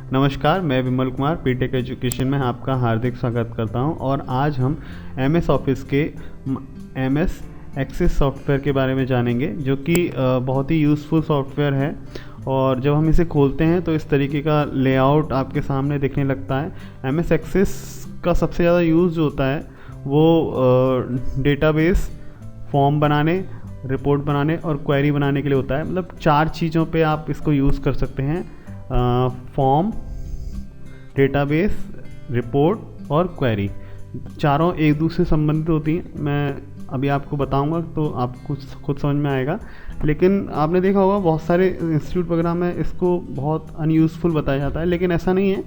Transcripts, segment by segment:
नमस्कार, मैं Vimal Kumar BTech education में आपका हार्दिक स्वागत करता हूं और आज हम एमएस ऑफिस के एमएस एक्सेस सॉफ्टवेयर के बारे में जानेंगे, जो कि बहुत ही यूज़फुल सॉफ्टवेयर है। और जब हम इसे खोलते हैं तो इस तरीके का लेआउट आपके सामने दिखने लगता है। एमएस एक्सेस का सबसे ज़्यादा यूज़ जो होता है वो डेटाबेस, फॉर्म बनाने, रिपोर्ट बनाने और क्वेरी बनाने के लिए होता है। मतलब 4 चीज़ों पे आप इसको यूज़ कर सकते हैं: फॉर्म, डेटाबेस, रिपोर्ट और क्वेरी। चारों एक दूसरे से संबंधित होती हैं। मैं अभी आपको बताऊंगा तो आपको खुद समझ में आएगा। लेकिन आपने देखा होगा बहुत सारे इंस्टीट्यूट वगैरह में इसको बहुत अनयूज़फुल बताया जाता है, लेकिन ऐसा नहीं है।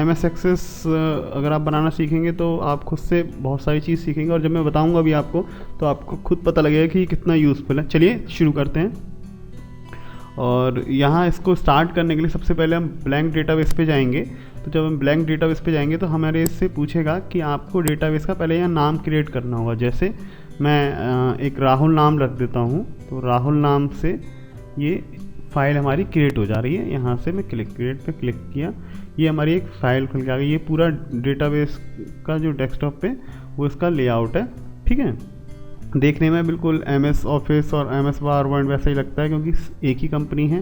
एमएस एक्सेस अगर आप बनाना सीखेंगे तो आप खुद से बहुत सारी चीज़ सीखेंगे, और जब मैं बताऊंगा अभी आपको तो आपको खुद पता लगेगा कि ये कितना यूज़फुल है। चलिए शुरू करते हैं। और यहाँ इसको स्टार्ट करने के लिए सबसे पहले हम ब्लैंक डेटाबेस पे जाएंगे। तो जब हम ब्लैंक डेटाबेस पे जाएंगे तो हमारे इससे पूछेगा कि आपको डेटाबेस का पहले यहाँ नाम क्रिएट करना होगा। जैसे मैं एक राहुल नाम रख देता हूँ, तो राहुल नाम से ये फाइल हमारी क्रिएट हो जा रही है। यहाँ से मैं क्रिएट पे क्लिक किया, ये हमारी एक फ़ाइल खुल के आ गई। ये पूरा डेटाबेस का जो डेस्कटॉप पे वो इसका लेआउट है। ठीक है, देखने में बिल्कुल एमएस ऑफिस और एमएस पावरपॉइंट वैसा ही लगता है, क्योंकि एक ही कंपनी है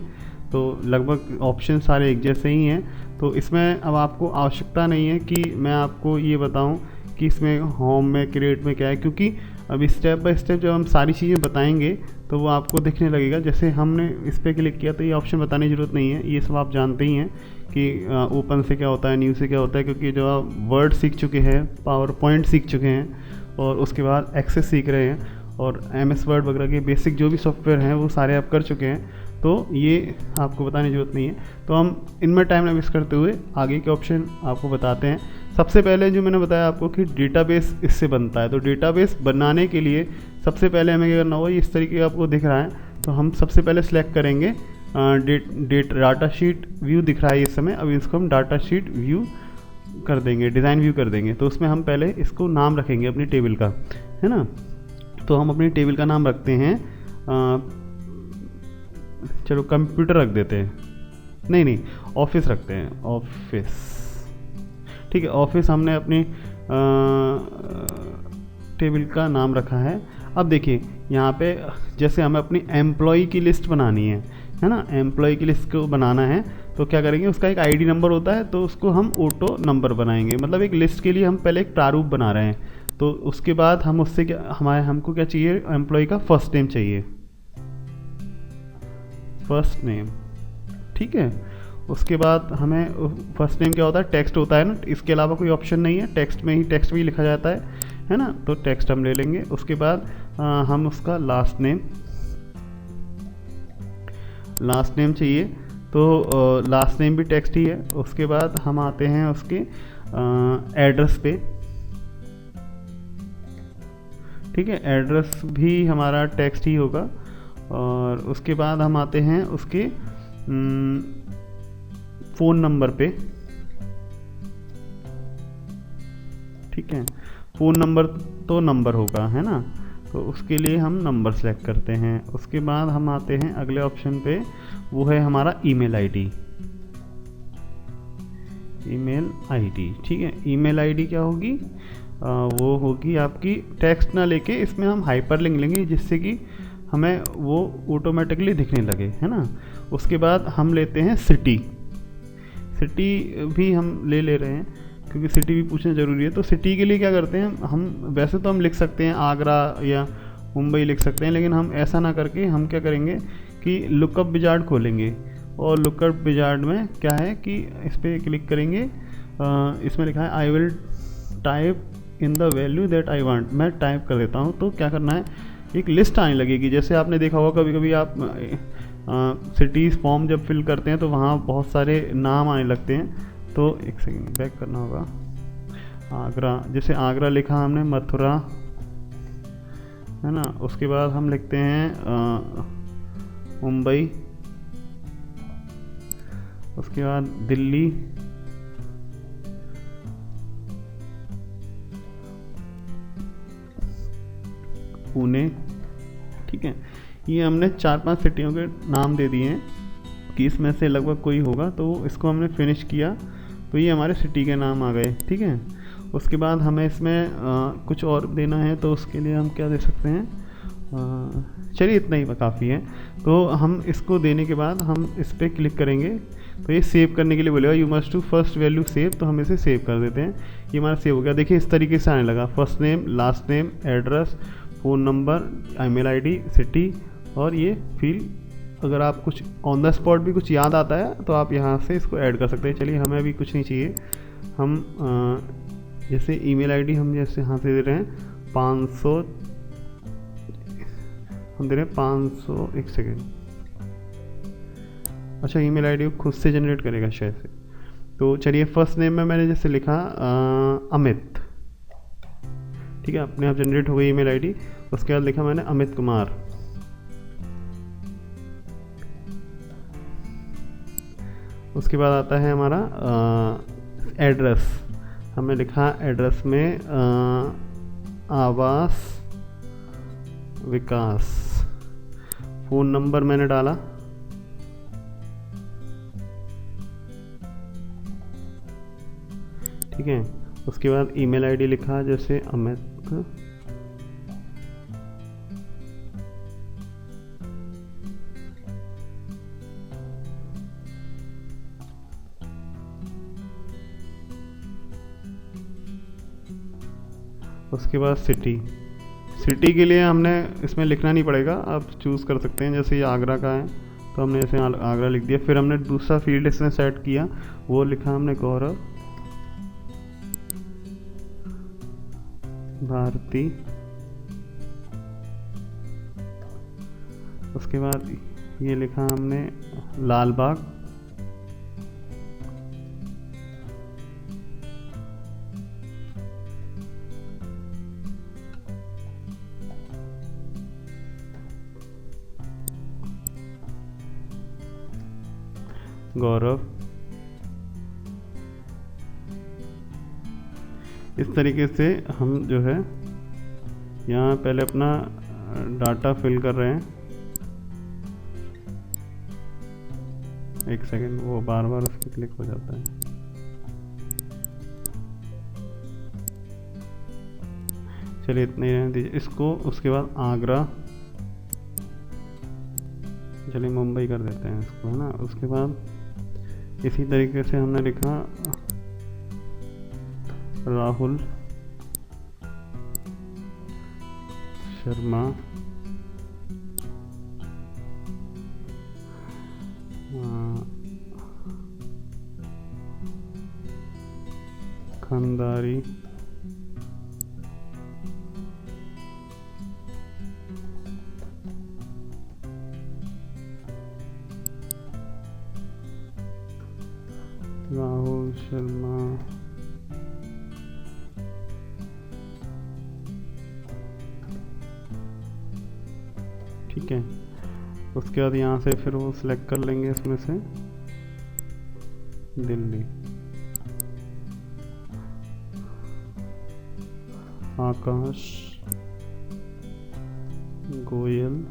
तो लगभग ऑप्शन सारे एक जैसे ही हैं। तो इसमें अब आपको आवश्यकता नहीं है कि मैं आपको ये बताऊं कि इसमें होम में क्रिएट में क्या है, क्योंकि अभी स्टेप बाय स्टेप जब हम सारी चीज़ें बताएंगे तो वो आपको दिखने लगेगा। जैसे हमने इस पर क्लिक किया तो ये ऑप्शन बताने की ज़रूरत नहीं है, ये सब आप जानते ही हैं कि ओपन से क्या होता है, न्यू से क्या होता है। क्योंकि जो आप वर्ड सीख चुके हैं, पावर पॉइंट सीख चुके हैं और उसके बाद एक्सेस सीख रहे हैं और एमएस वर्ड वगैरह के बेसिक जो भी सॉफ्टवेयर हैं वो सारे आप कर चुके हैं, तो ये आपको बताने की ज़रूरत नहीं है। तो हम इनमें टाइम ना वेस्ट करते हुए आगे के ऑप्शन आपको बताते हैं। सबसे पहले जो मैंने बताया आपको कि डेटाबेस इससे बनता है, तो डेटाबेस बनाने के लिए सबसे पहले हमें क्या करना होगा, इस तरीके का आपको दिख रहा है। तो हम सबसे पहले सेलेक्ट करेंगे डाटा शीट व्यू दिख रहा है इस समय। अब इसको हम डाटा शीट व्यू कर देंगे, डिज़ाइन व्यू कर देंगे। तो उसमें हम पहले इसको नाम रखेंगे अपनी टेबल का, है ना। तो हम अपनी टेबल का नाम रखते हैं, चलो कंप्यूटर रख देते हैं, नहीं ऑफिस रखते हैं, ऑफिस। ठीक है, ऑफिस हमने अपनी टेबल का नाम रखा है। अब देखिए यहाँ पे जैसे हमें अपनी एम्प्लॉय की लिस्ट बनानी है ना, एम्प्लॉय की लिस्ट को बनाना है तो क्या करेंगे, उसका एक आईडी नंबर होता है, तो उसको हम ऑटो नंबर बनाएंगे। मतलब एक लिस्ट के लिए हम पहले एक प्रारूप बना रहे हैं, तो उसके बाद हम उससे क्या हमको क्या चाहिए, एम्प्लॉय का फर्स्ट नेम चाहिए, फर्स्ट नेम। ठीक है, उसके बाद हमें फर्स्ट नेम क्या होता है, टेक्स्ट होता है ना, इसके अलावा कोई ऑप्शन नहीं है, टेक्स्ट में ही लिखा जाता है ना। तो टेक्स्ट हम ले लेंगे। उसके बाद हम उसका लास्ट नेम चाहिए, तो लास्ट नेम भी टेक्स्ट ही है। उसके बाद हम आते हैं उसके एड्रेस पे। ठीक है, एड्रेस भी हमारा टेक्स्ट ही होगा। और उसके बाद हम आते हैं उसके फ़ोन नंबर पे। ठीक है, फ़ोन नंबर तो नंबर होगा, है ना, तो उसके लिए हम नंबर सेलेक्ट करते हैं। उसके बाद हम आते हैं अगले ऑप्शन पे, वो है हमारा ईमेल आईडी। ठीक है, ईमेल आईडी क्या होगी, वो होगी आपकी, टेक्स्ट ना लेके इसमें हम हाइपरलिंक लेंगे, जिससे कि हमें वो ऑटोमेटिकली दिखने लगे, है ना। उसके बाद हम लेते हैं सिटी भी हम ले रहे हैं, क्योंकि सिटी भी पूछना ज़रूरी है। तो सिटी के लिए क्या करते हैं हम, वैसे तो हम लिख सकते हैं आगरा या मुंबई लिख सकते हैं, लेकिन हम ऐसा ना करके हम क्या करेंगे कि लुकअप विजार्ड खोलेंगे। और लुकअप विजार्ड में क्या है कि इस पर क्लिक करेंगे, इसमें लिखा है I will type in the value that I want. मैं टाइप कर देता हूँ, तो क्या करना है, एक लिस्ट आने लगेगी। जैसे आपने देखा होगा कभी कभी आप सिटीज़ फॉर्म जब फिल करते हैं तो वहाँ बहुत सारे नाम आने लगते हैं। तो एक सेकंड बैक करना होगा। आगरा, जैसे आगरा लिखा हमने, मथुरा, है ना। उसके बाद हम लिखते हैं मुंबई, उसके बाद दिल्ली, पुणे। ठीक है, ये हमने 4-5 सिटियों के नाम दे दिए हैं। कि इसमें से लगभग कोई होगा, तो इसको हमने फिनिश किया तो ये हमारे सिटी के नाम आ गए। ठीक है, उसके बाद हमें इसमें कुछ और देना है, तो उसके लिए हम क्या दे सकते हैं, चलिए इतना ही काफ़ी है। तो हम इसको देने के बाद हम इस पर क्लिक करेंगे तो ये सेव करने के लिए बोलेगा you must to first value save, तो हम इसे सेव कर देते हैं। ये हमारा सेव हो गया। देखिए इस तरीके से आने लगा, first name, last name, address, phone number, email ID, city और ये फील्ड। अगर आप कुछ ऑन द स्पॉट भी कुछ याद आता है तो आप यहाँ से इसको ऐड कर सकते हैं। चलिए हमें अभी कुछ नहीं चाहिए, हम जैसे ईमेल आईडी हम जैसे यहाँ से दे रहे हैं 500, हम दे रहे हैं 500, एक सेकेंड, अच्छा ईमेल आईडी खुद से जनरेट करेगा शायद से। तो चलिए फर्स्ट नेम में मैंने जैसे लिखा अमित, ठीक है, अपने आप जनरेट हो गई ईमेल आईडी। उसके बाद लिखा मैंने अमित कुमार। उसके बाद आता है हमारा एड्रेस, हमने लिखा एड्रेस में आवास विकास। फ़ोन नंबर मैंने डाला, ठीक है। उसके बाद ईमेल आईडी लिखा जैसे अमित, उसके बाद सिटी। सिटी के लिए हमने इसमें लिखना नहीं पड़ेगा, आप चूज़ कर सकते हैं। जैसे ये आगरा का है तो हमने ऐसे आगरा लिख दिया। फिर हमने दूसरा फील्ड इसमें सेट किया, वो लिखा हमने गौरव भारती। उसके बाद ये लिखा हमने लाल बाग। गौरव। इस तरीके से हम जो है यहाँ पहले अपना डाटा फिल कर रहे हैं। एक सेकेंड, वो बार बार उस पर क्लिक हो जाता है। चलिए इतने ही रहने दीजिए इसको। उसके बाद आगरा, चलिए मुंबई कर देते हैं इसको, है ना। उसके बाद इसी तरीके से हमने लिखा राहुल शर्मा, खंदारी, राहुल शर्मा, ठीक है। उसके बाद यहाँ से फिर वो सिलेक्ट कर लेंगे इसमें से दिल्ली, आकाश गोयल,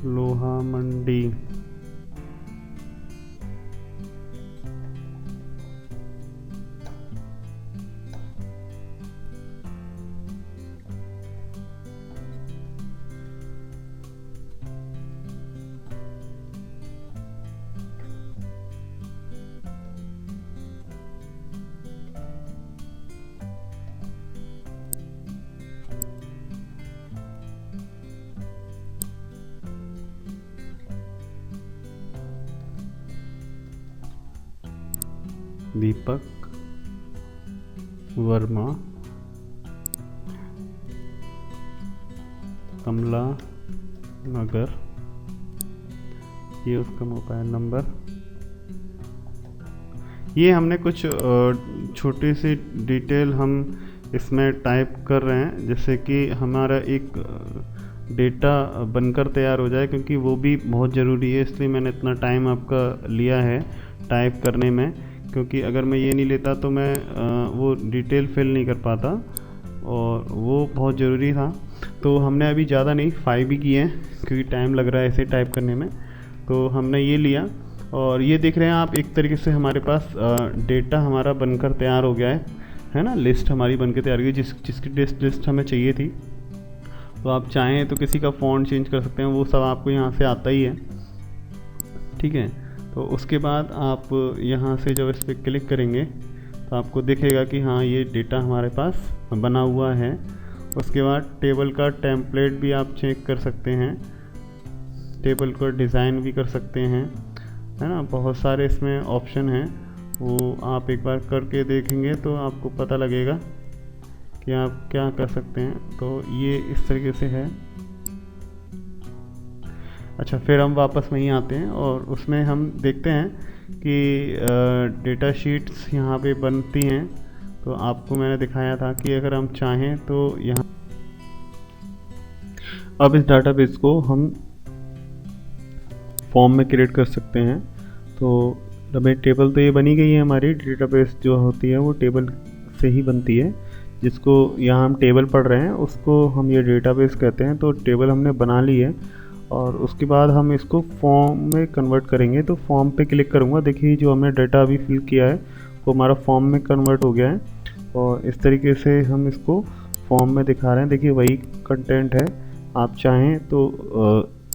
लोहा मंडी, दीपक वर्मा, कमला नगर, ये उसका मोबाइल नंबर। ये हमने कुछ छोटी सी डिटेल हम इसमें टाइप कर रहे हैं, जैसे कि हमारा एक डेटा बनकर तैयार हो जाए, क्योंकि वो भी बहुत ज़रूरी है। इसलिए मैंने इतना टाइम आपका लिया है टाइप करने में, क्योंकि अगर मैं ये नहीं लेता तो मैं वो डिटेल फिल नहीं कर पाता, और वो बहुत ज़रूरी था। तो हमने अभी ज़्यादा नहीं 5 ही किए हैं, क्योंकि टाइम लग रहा है ऐसे टाइप करने में। तो हमने ये लिया, और ये देख रहे हैं आप, एक तरीके से हमारे पास डेटा हमारा बनकर तैयार हो गया है ना। लिस्ट हमारी बनकर तैयार हो गई, जिसकी लिस्ट हमें चाहिए थी। तो आप चाहें तो किसी का फ़ॉन्ट चेंज कर सकते हैं, वो सब आपको यहाँ से आता ही है, ठीक है। तो उसके बाद आप यहाँ से जब इस पर क्लिक करेंगे तो आपको दिखेगा कि हाँ, ये डेटा हमारे पास बना हुआ है। उसके बाद टेबल का टेम्पलेट भी आप चेक कर सकते हैं, टेबल का डिज़ाइन भी कर सकते हैं, है ना। बहुत सारे इसमें ऑप्शन हैं, वो आप एक बार करके देखेंगे तो आपको पता लगेगा कि आप क्या कर सकते हैं। तो ये इस तरीके से है। अच्छा, फिर हम वापस वहीं आते हैं और उसमें हम देखते हैं कि डेटा शीट्स यहाँ पे बनती हैं। तो आपको मैंने दिखाया था कि अगर हम चाहें तो यहाँ अब इस डाटाबेस को हम फॉर्म में क्रिएट कर सकते हैं। तो हमें टेबल तो ये बनी गई है, हमारी डेटाबेस जो होती है वो टेबल से ही बनती है। जिसको यहाँ हम टेबल पढ़ रहे हैं उसको हम ये डेटाबेस कहते हैं। तो टेबल हमने बना ली है, और उसके बाद हम इसको फॉर्म में कन्वर्ट करेंगे। तो फॉर्म पे क्लिक करूँगा, देखिए जो हमने डाटा अभी फिल किया है वो हमारा फॉर्म में कन्वर्ट हो गया है, और इस तरीके से हम इसको फॉर्म में दिखा रहे हैं। देखिए वही कंटेंट है। आप चाहें तो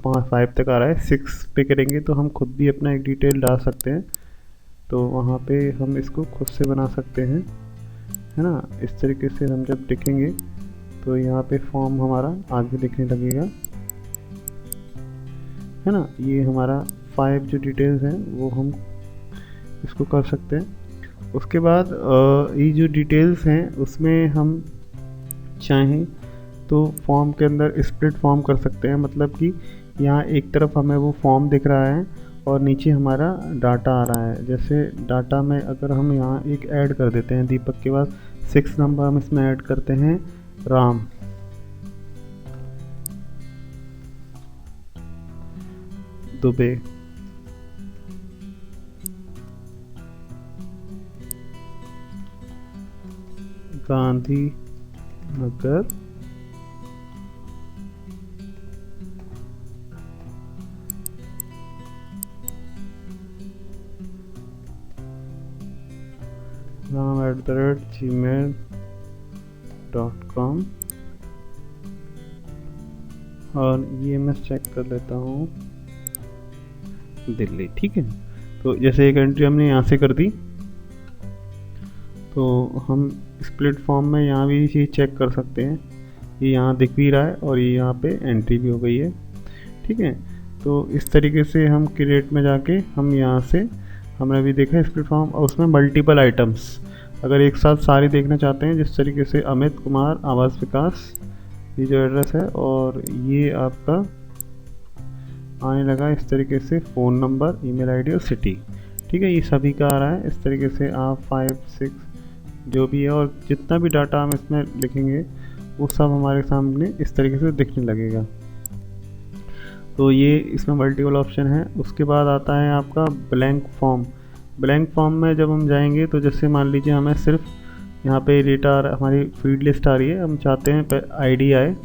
5 तक आ रहा है, 6 पे करेंगे तो हम खुद भी अपना एक डिटेल डाल सकते हैं। तो वहाँ पे हम इसको खुद से बना सकते हैं, है ना। इस तरीके से हम जब देखेंगे तो यहाँ पे फॉर्म हमारा आगे दिखने लगेगा, है ना। ये हमारा 5 जो डिटेल्स हैं वो हम इसको कर सकते हैं। उसके बाद ये जो डिटेल्स हैं उसमें हम चाहें तो फॉर्म के अंदर स्प्लिट फॉर्म कर सकते हैं। मतलब कि यहाँ एक तरफ हमें वो फॉर्म दिख रहा है और नीचे हमारा डाटा आ रहा है। जैसे डाटा में अगर हम यहाँ एक ऐड कर देते हैं दीपक के बाद 6 नंबर हम इसमें ऐड करते हैं राम, दुबे, गांधी नगर, ram@gmail.com, और ये मैं चेक कर लेता हूँ दिल्ली, ठीक है। तो जैसे एक एंट्री हमने यहाँ से कर दी, तो हम स्प्लिट फॉर्म में यहाँ भी चीज़ चेक कर सकते हैं। ये यहाँ दिख भी रहा है और ये यहाँ पे एंट्री भी हो गई है, ठीक है। तो इस तरीके से हम क्रिएट में जाके हम यहाँ से हमने अभी देखा स्प्लिट फॉर्म, और उसमें मल्टीपल आइटम्स अगर एक साथ सारी देखना चाहते हैं, जिस तरीके से अमित कुमार आवास विकास ये जो एड्रेस है, और ये आपका आने लगा इस तरीके से फ़ोन नंबर, ईमेल आईडी और सिटी, ठीक है। ये सभी का आ रहा है इस तरीके से। आप 5, 6 जो भी है और जितना भी डाटा हम इसमें लिखेंगे वो सब हमारे सामने इस तरीके से दिखने लगेगा। तो ये इसमें मल्टीपल ऑप्शन है। उसके बाद आता है आपका ब्लैंक फॉर्म। ब्लैंक फॉर्म में जब हम जाएंगे तो जैसे मान लीजिए हमें सिर्फ यहाँ पे डेटा हमारी फीड लिस्ट आ रही है, हम चाहते हैं आईडी आए,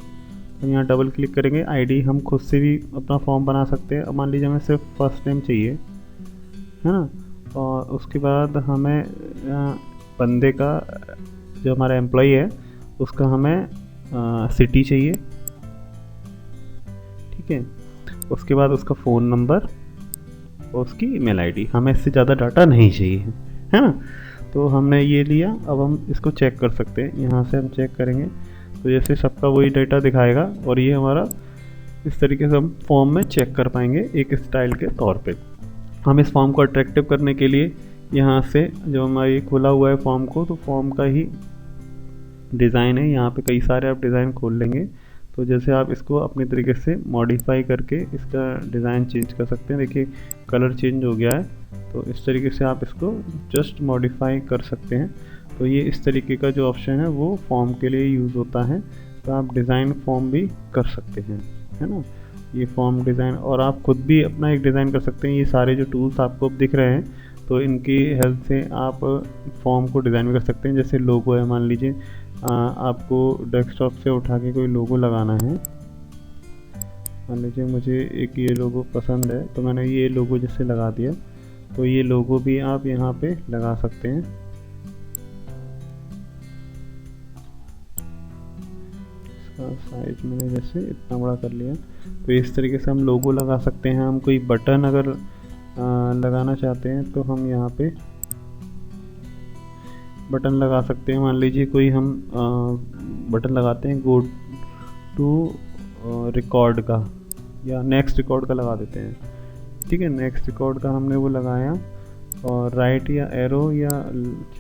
तो यहाँ डबल क्लिक करेंगे। आईडी हम खुद से भी अपना फॉर्म बना सकते हैं। अब मान लीजिए हमें सिर्फ फर्स्ट नेम चाहिए, है ना। और उसके बाद हमें बंदे का जो हमारा एम्प्लॉई है उसका हमें सिटी चाहिए, ठीक है। उसके बाद उसका फ़ोन नंबर और उसकी ईमेल आईडी। हमें इससे ज़्यादा डाटा नहीं चाहिए, है ना। तो हमने ये लिया। अब हम इसको चेक कर सकते हैं। यहाँ से हम चेक करेंगे तो जैसे सबका वही डाटा दिखाएगा, और ये हमारा इस तरीके से हम फॉर्म में चेक कर पाएंगे एक स्टाइल के तौर पे। हम इस फॉर्म को अट्रैक्टिव करने के लिए यहाँ से जो हमारी खुला हुआ है फॉर्म को, तो फॉर्म का ही डिज़ाइन है, यहाँ पे कई सारे आप डिज़ाइन खोल लेंगे। तो जैसे आप इसको अपने तरीके से मॉडिफाई करके इसका डिज़ाइन चेंज कर सकते हैं। देखिए कलर चेंज हो गया है, तो इस तरीके से आप इसको जस्ट मॉडिफाई कर सकते हैं। तो ये इस तरीके का जो ऑप्शन है वो फॉर्म के लिए यूज़ होता है। तो आप डिज़ाइन फॉर्म भी कर सकते हैं, है ना। ये फॉर्म डिज़ाइन, और आप खुद भी अपना एक डिज़ाइन कर सकते हैं। ये सारे जो टूल्स आपको अब दिख रहे हैं, तो इनकी हेल्प से आप फॉर्म को डिज़ाइन भी कर सकते हैं। जैसे लोगो है, मान लीजिए आपको डेस्कटॉप से उठा के कोई लोगो लगाना है। मान लीजिए मुझे एक ये लोगो पसंद है, तो मैंने ये लोगो जैसे लगा दिया, तो ये लोगो भी आप यहाँ पे लगा सकते हैं। इसका साइज मैंने जैसे इतना बड़ा कर लिया, तो इस तरीके से हम लोगो लगा सकते हैं। हम कोई बटन अगर लगाना चाहते हैं तो हम यहाँ पे बटन लगा सकते हैं। मान लीजिए कोई हम बटन लगाते हैं गो टू रिकॉर्ड का या नेक्स्ट रिकॉर्ड का लगा देते हैं। ठीक है, नेक्स्ट रिकॉर्ड का हमने वो लगाया और राइट या एरो या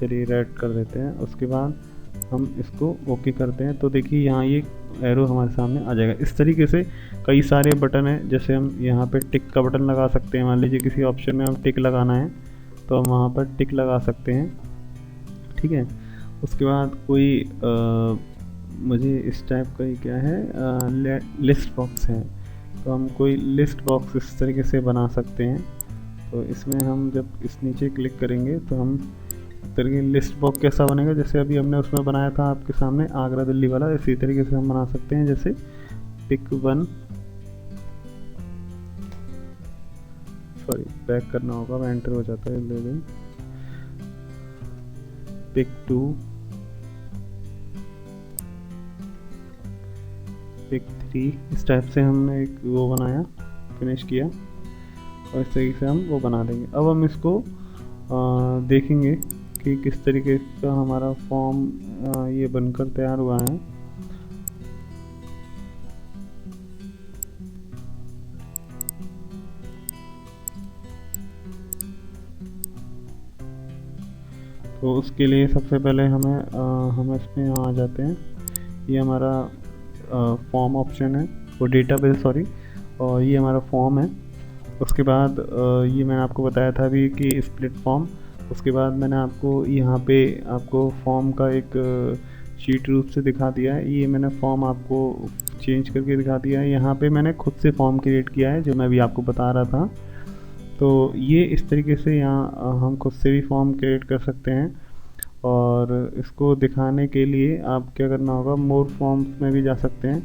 चलिए रेड कर देते हैं। उसके बाद हम इसको ओके करते हैं, तो देखिए यहाँ ये एरो हमारे सामने आ जाएगा। इस तरीके से कई सारे बटन हैं। जैसे हम यहाँ पे टिक का बटन लगा सकते हैं। मान लीजिए किसी ऑप्शन में हम टिक लगाना है तो हम वहाँ पर टिक लगा सकते हैं। ठीक है, उसके बाद कोई मुझे इस टाइप का ही क्या है लिस्ट बॉक्स है, तो हम कोई लिस्ट बॉक्स इस तरीके से बना सकते हैं। तो इसमें हम जब इस नीचे क्लिक करेंगे तो हम इस तरीके लिस्ट बॉक्स कैसा बनेगा, जैसे अभी हमने उसमें बनाया था आपके सामने आगरा दिल्ली वाला, इसी तरीके से हम बना सकते हैं। जैसे पिक 1, सॉरी बैक करना होगा, मैं एंटर हो जाता है, ले लें। पिक 2, पिक 3, इस टाइप से हमने एक वो बनाया, फिनिश किया और इस तरीके से हम वो बना देंगे। अब हम इसको देखेंगे कि किस तरीके का हमारा फॉर्म ये बनकर तैयार हुआ है। तो उसके लिए सबसे पहले हम इसमें यहाँ आ जाते हैं। ये हमारा फॉर्म ऑप्शन है, वो डेटाबेस सॉरी, और ये हमारा फॉर्म है। उसके बाद ये मैंने आपको बताया था अभी कि स्प्लिट फॉर्म। उसके बाद मैंने आपको यहाँ पे आपको फॉर्म का एक शीट रूप से दिखा दिया है। ये मैंने फॉर्म आपको चेंज करके दिखा दिया है। यहाँ पे मैंने खुद से फॉर्म क्रिएट किया है, जो मैं अभी आपको बता रहा था। तो ये इस तरीके से यहाँ हम खुद से भी फॉर्म क्रिएट कर सकते हैं। और इसको दिखाने के लिए आप क्या करना होगा, मोर फॉर्म्स में भी जा सकते हैं।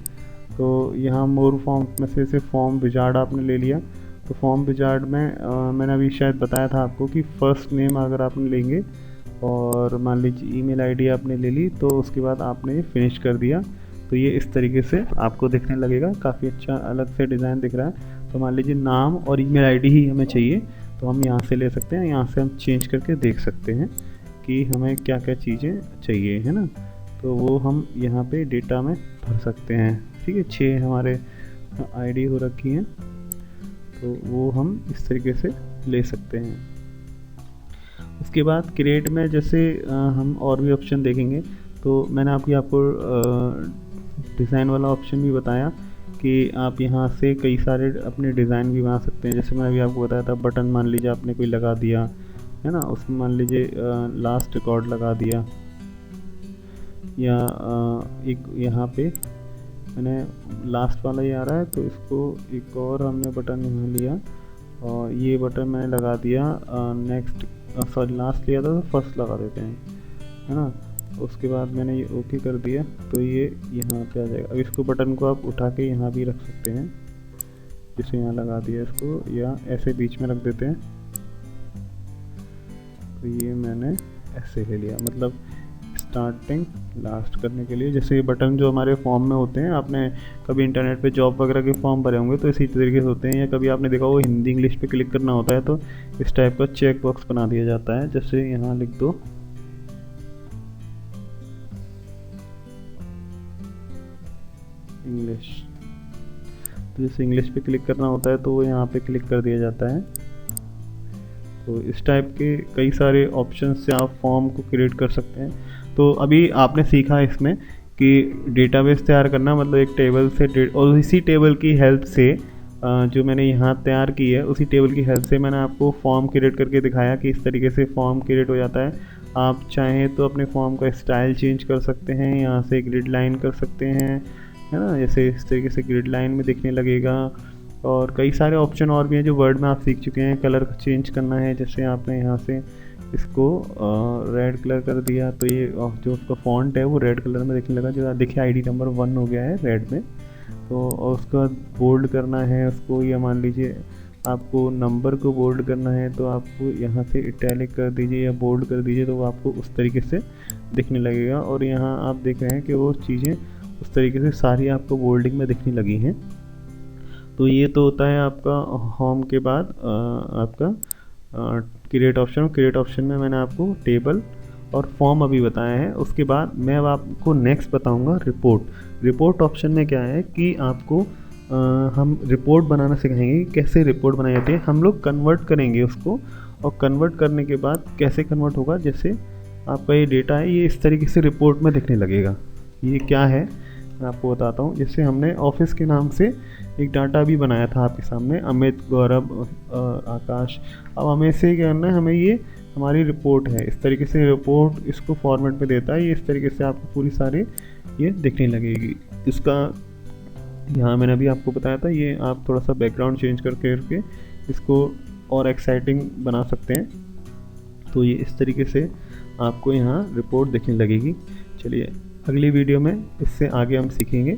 तो यहाँ मोर फॉर्म्स में से फॉर्म विजार्ड आपने ले लिया, तो फॉर्म विजार्ड में मैंने अभी शायद बताया था आपको कि फर्स्ट नेम अगर आपने लेंगे और मान लीजिए ईमेल आईडी आपने ले ली, तो उसके बाद आपने फिनिश कर दिया, तो ये इस तरीके से आपको दिखने लगेगा। काफ़ी अच्छा अलग से डिज़ाइन दिख रहा है। तो मान लीजिए नाम और ईमेल आईडी ही हमें चाहिए, तो हम यहाँ से ले सकते हैं। यहाँ से हम चेंज करके देख सकते हैं कि हमें क्या क्या चीज़ें चाहिए, है ना। तो वो हम यहाँ पे डेटा में भर सकते हैं। ठीक है, 6 हमारे आईडी हो रखी हैं, तो वो हम इस तरीके से ले सकते हैं। उसके बाद क्रिएट में जैसे हम और भी ऑप्शन देखेंगे, तो मैंने आपको डिज़ाइन वाला ऑप्शन भी बताया कि आप यहाँ से कई सारे अपने डिज़ाइन भी बना सकते हैं। जैसे मैंने अभी आपको बताया था बटन, मान लीजिए आपने कोई लगा दिया है ना, उसमें मान लीजिए लास्ट रिकॉर्ड लगा दिया, या एक यहाँ पे मैंने लास्ट वाला ही आ रहा है, तो इसको एक और हमने बटन यहाँ लिया और ये बटन मैंने लगा दिया नेक्स्ट, सॉरी लास्ट लिया था तो फर्स्ट लगा देते हैं, है ना। उसके बाद मैंने ये ओके कर दिया, तो ये यहाँ पे आ जाएगा। अब इसको बटन को आप उठा के यहाँ भी रख सकते हैं, जैसे यहाँ लगा दिया इसको, या ऐसे बीच में रख देते हैं। तो ये मैंने ऐसे ले लिया, मतलब स्टार्टिंग लास्ट करने के लिए। जैसे ये बटन जो हमारे फॉर्म में होते हैं, आपने कभी इंटरनेट पे जॉब वगैरह के फॉर्म भरे होंगे तो इसी तरीके से होते हैं, या कभी आपने देखा वो हिंदी इंग्लिश पे क्लिक करना होता है तो इस टाइप का चेक बॉक्स बना दिया जाता है। जैसे यहाँ लिख दो इंग्लिश, तो जैसे इंग्लिश पे क्लिक करना होता है तो वो यहाँ पे क्लिक कर दिया जाता है। तो इस टाइप के कई सारे ऑप्शन से आप फॉर्म को क्रिएट कर सकते हैं। तो अभी आपने सीखा इसमें कि डेटाबेस तैयार करना, मतलब एक टेबल से, और इसी टेबल की हेल्प से जो मैंने यहाँ तैयार की है, उसी टेबल की हेल्प से मैंने आपको फॉर्म क्रिएट करके दिखाया कि इस तरीके से फॉर्म क्रिएट हो जाता है। आप चाहें तो अपने फॉर्म का स्टाइल चेंज कर सकते हैं, यहाँ से ग्रिड लाइन कर सकते हैं, है ना। जैसे इस तरीके से ग्रिड लाइन में दिखने लगेगा, और कई सारे ऑप्शन और भी हैं जो वर्ड में आप सीख चुके हैं। कलर चेंज करना है, जैसे आपने यहाँ से इसको रेड कलर कर दिया तो ये जो उसका फॉन्ट है वो रेड कलर में दिखने लगा, जो देखिए आईडी नंबर 1 हो गया है रेड में। तो और उसके बाद बोल्ड करना है उसको, या मान लीजिए आपको नंबर को बोल्ड करना है तो आपको यहाँ से इटैलिक कर दीजिए या बोल्ड कर दीजिए, तो वो आपको उस तरीके से दिखने लगेगा। और यहाँ आप देख रहे हैं कि वो चीज़ें उस तरीके से सारी आपको बोल्डिंग में दिखने लगी हैं। तो ये तो होता है आपका होम के बाद आपका क्रिएट ऑप्शन। क्रिएट ऑप्शन में मैंने आपको टेबल और फॉर्म अभी बताया है। उसके बाद मैं अब आपको नेक्स्ट बताऊंगा रिपोर्ट। रिपोर्ट ऑप्शन में क्या है कि आपको हम रिपोर्ट बनाना सिखाएंगे कि कैसे रिपोर्ट बनाई जाती है। हम लोग कन्वर्ट करेंगे उसको, और कन्वर्ट करने के बाद कैसे कन्वर्ट होगा, जैसे आपका ये डेटा है ये इस तरीके से रिपोर्ट में दिखने लगेगा। ये क्या है मैं आपको बताता हूँ। जैसे हमने ऑफिस के नाम से एक डाटा भी बनाया था आपके सामने, अमित, गौरव, आकाश। अब हमें से क्या करना है, हमें ये हमारी रिपोर्ट है, इस तरीके से रिपोर्ट इसको फॉर्मेट में देता है। ये इस तरीके से आपको पूरी सारी ये दिखने लगेगी। इसका यहाँ मैंने अभी आपको बताया था, ये आप थोड़ा सा बैकग्राउंड चेंज करके इसको और एक्साइटिंग बना सकते हैं। तो ये इस तरीके से आपको यहाँ रिपोर्ट दिखने लगेगी। चलिए अगली वीडियो में इससे आगे हम सीखेंगे।